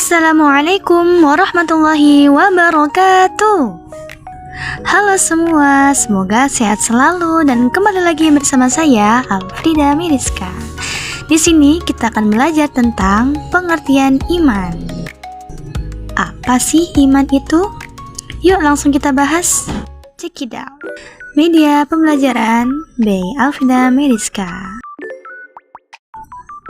Assalamualaikum warahmatullahi wabarakatuh. Halo semua, semoga sehat selalu dan kembali lagi bersama saya Alfrida Miriska. Di sini kita akan belajar tentang pengertian iman. Apa sih iman itu? Yuk langsung kita bahas. Check it out. Media pembelajaran by Alfrida Miriska.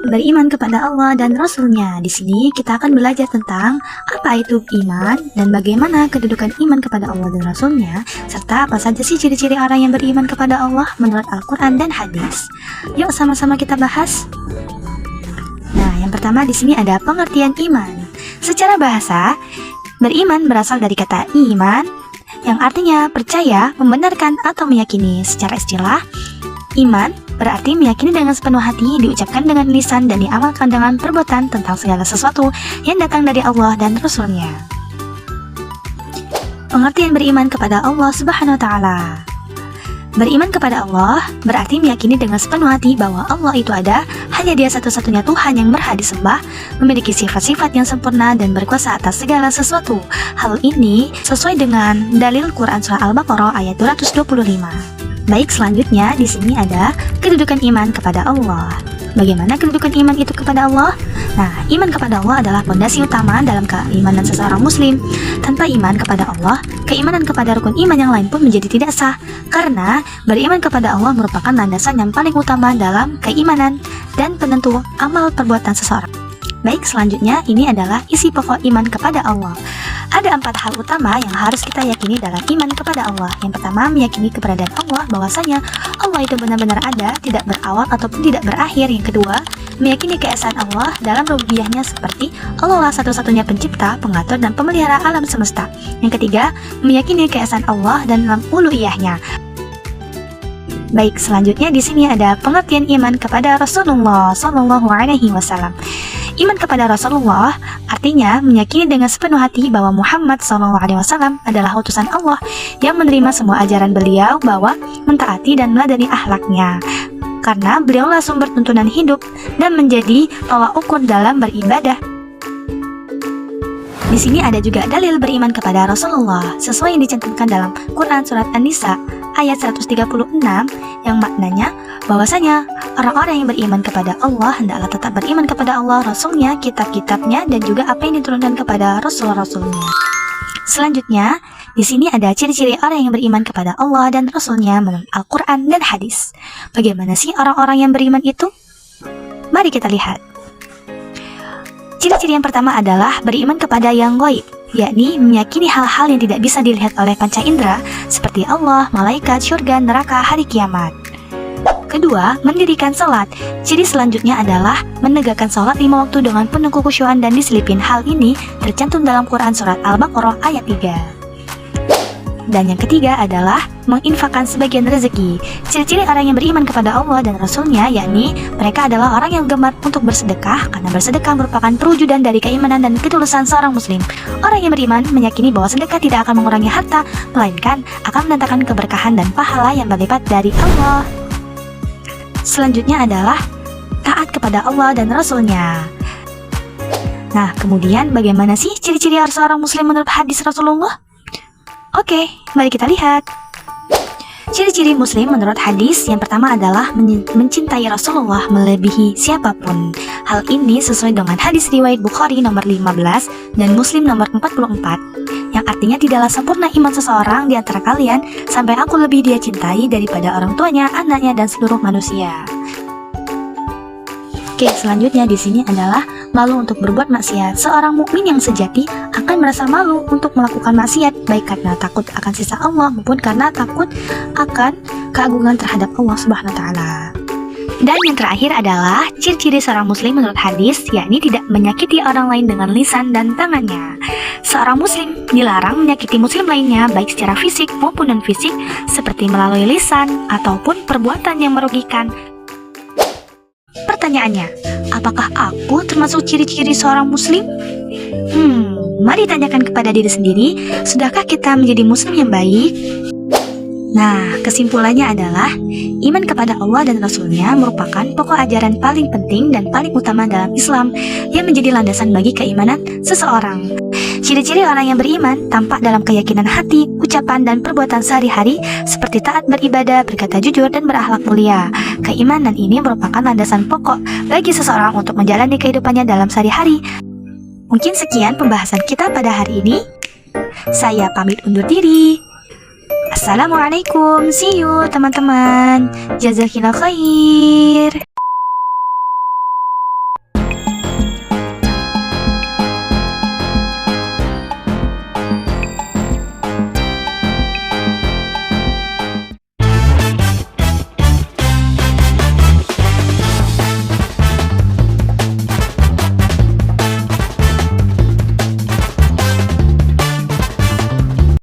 Beriman kepada Allah dan Rasul-Nya. Di sini kita akan belajar tentang apa itu iman dan bagaimana kedudukan iman kepada Allah dan Rasul-Nya, serta apa saja sih ciri-ciri orang yang beriman kepada Allah menurut Al-Quran dan hadis. Yuk sama-sama kita bahas. Nah, yang pertama di sini ada pengertian iman. Secara bahasa, beriman berasal dari kata iman, yang artinya percaya, membenarkan, atau meyakini. Secara istilah, iman berarti meyakini dengan sepenuh hati, diucapkan dengan lisan, dan diamalkan dengan perbuatan tentang segala sesuatu yang datang dari Allah dan Rasul-Nya. Pengertian beriman kepada Allah Subhanahu wa Ta'ala. Beriman kepada Allah berarti meyakini dengan sepenuh hati bahwa Allah itu ada, hanya Dia satu-satunya Tuhan yang berhak disembah, memiliki sifat-sifat yang sempurna dan berkuasa atas segala sesuatu. Hal ini sesuai dengan dalil Quran Surah Al-Baqarah ayat 225. Baik, selanjutnya di sini ada kedudukan iman kepada Allah. Bagaimana kedudukan iman itu kepada Allah? Nah, iman kepada Allah adalah fondasi utama dalam keimanan seseorang muslim. Tanpa iman kepada Allah, keimanan kepada rukun iman yang lain pun menjadi tidak sah. Karena beriman kepada Allah merupakan landasan yang paling utama dalam keimanan dan penentu amal perbuatan seseorang. Baik, selanjutnya ini adalah isi pokok iman kepada Allah. Ada 4 hal utama yang harus kita yakini dalam iman kepada Allah. Yang pertama, meyakini keberadaan Allah, bahwasanya Allah itu benar-benar ada, tidak berawal ataupun tidak berakhir. Yang kedua, meyakini keesaan Allah dalam rububiyahnya seperti Allah lah satu-satunya pencipta, pengatur, dan pemelihara alam semesta. Yang ketiga, meyakini keesaan Allah dan dalam uluhiyahnya. Baik, selanjutnya di sini ada pengertian iman kepada Rasulullah Shallallahu Alaihi Wasallam. Iman kepada Rasulullah artinya meyakini dengan sepenuh hati bahwa Muhammad SAW adalah utusan Allah yang menerima semua ajaran beliau, bahwa mentaati dan meladani akhlaknya, karena beliaulah sumber tuntunan hidup dan menjadi tolak ukur dalam beribadah. Di sini ada juga dalil beriman kepada Rasulullah sesuai yang dicantumkan dalam Quran Surat An-Nisa ayat 136 yang maknanya bahwasanya orang-orang yang beriman kepada Allah hendaklah tetap beriman kepada Allah, Rasul-Nya, kitab-kitabnya, dan juga apa yang diturunkan kepada Rasul-Rasul-Nya. Selanjutnya, di sini ada ciri-ciri orang yang beriman kepada Allah dan Rasul-Nya menurut Al-Quran dan hadis. Bagaimana sih orang-orang yang beriman itu? Mari kita lihat. Ciri-ciri yang pertama adalah beriman kepada yang gaib, yakni meyakini hal-hal yang tidak bisa dilihat oleh panca indera seperti Allah, malaikat, syurga, neraka, hari kiamat. Kedua, mendirikan sholat. Ciri selanjutnya adalah menegakkan sholat 5 waktu dengan penuh kekhusyuan dan diselipin. Hal ini tercantum dalam Quran Surat Al-Baqarah ayat 3. Dan yang ketiga adalah menginfakkan sebagian rezeki. Ciri-ciri orang yang beriman kepada Allah dan Rasul-Nya, yakni mereka adalah orang yang gemar untuk bersedekah, karena bersedekah merupakan perwujudan dari keimanan dan ketulusan seorang muslim. Orang yang beriman meyakini bahwa sedekah tidak akan mengurangi harta, melainkan akan mendatangkan keberkahan dan pahala yang berlipat dari Allah. Selanjutnya adalah taat kepada Allah dan Rasul-Nya. Nah, kemudian bagaimana sih ciri-ciri seorang muslim menurut hadis Rasulullah? Oke, mari kita lihat. Ciri-ciri muslim menurut hadis yang pertama adalah mencintai Rasulullah melebihi siapapun. Hal ini sesuai dengan hadis riwayat Bukhari nomor 15 dan Muslim nomor 44, yang artinya tidaklah sempurna iman seseorang di antara kalian sampai aku lebih dia cintai daripada orang tuanya, anaknya, dan seluruh manusia. Oke, selanjutnya di sini adalah malu untuk berbuat maksiat. Seorang mukmin yang sejati akan merasa malu untuk melakukan maksiat, baik karena takut akan sisa Allah maupun karena takut akan keagungan terhadap Allah Subhanahu wa Ta'ala. Dan yang terakhir adalah ciri-ciri seorang muslim menurut hadis, yakni tidak menyakiti orang lain dengan lisan dan tangannya. Seorang muslim dilarang menyakiti muslim lainnya baik secara fisik maupun non-fisik, seperti melalui lisan ataupun perbuatan yang merugikan. Pertanyaannya, apakah aku termasuk ciri-ciri seorang muslim? Mari tanyakan kepada diri sendiri, sudahkah kita menjadi muslim yang baik? Nah, kesimpulannya adalah iman kepada Allah dan Rasul-Nya merupakan pokok ajaran paling penting dan paling utama dalam Islam yang menjadi landasan bagi keimanan seseorang. Ciri-ciri orang yang beriman tampak dalam keyakinan hati, ucapan, dan perbuatan sehari-hari seperti taat beribadah, berkata jujur, dan berakhlak mulia. Keimanan ini merupakan landasan pokok bagi seseorang untuk menjalani kehidupannya dalam sehari-hari. Mungkin sekian pembahasan kita pada hari ini. Saya pamit undur diri. Assalamualaikum, see you teman-teman. Jazakillah khair.